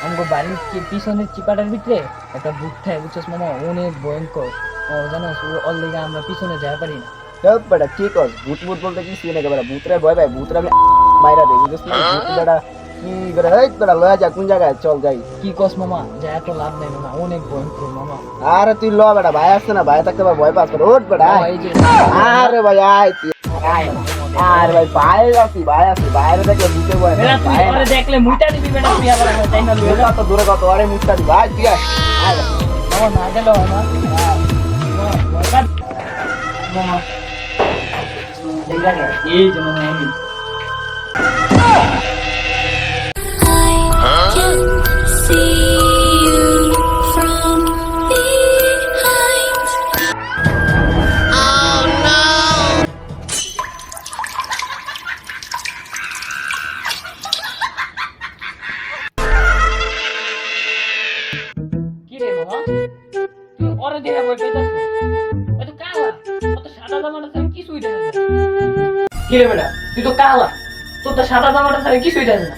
আমগো বাড়ির পিছনের চিপাটার ভিতরে একটা ভূত থাকে বুঝছস মামা, অনেক ভয়ঙ্কর। ও জানোস ওর লেগে আমরা পিছনে যাই পারি না। সব বেটা কি কস, ভূত ভূত বলতে কিছু না বেটা, ভূতরে ভয় পায়, ভূতরে আমি মাইরা দেই বুঝছ না, ভূত বেটা কি বেটা, এই বেটা লয়া যা, কোন জায়গায় চল যাই। কি কস মামা, যায় তো লাভ নাই মামা, অনেক ভয়ঙ্কর মামা। আরে তুই ল বেটা, ভাই আসছে না, ভাই থাকতে আবার ভয় পাস করে, ওঠ বেটা আয়। এই যে আরে ভাই আয় তুই আয়। আরে ভাই ভাই আসি, ভাই আসি, বাইরে দেখলে ভূতে ভয় বেটা, না, তুই ভাই না। ওরে দেখলে মুইটা দিবি বেটা, তুই আবার আমার তাই না লইয়া দূরে কত দূরে কত, আরে মুখটা দি ভাই, তুই আয় আয়। মামা, না গেল হয় না। মামা এই যে মামা আমি See you from behind. Oh no! কি রে মামা, তুই ওরে দেখে ভয় পেতাস না? ওই তো কালা, ও তো সাদা জামাটা ছাড়া কিছুই দেখা যায় না। কি রে বেটা, তুই তো কালা, তোর তো সাদা জামাটা ছাড়া কিছুই দেখা যায় না।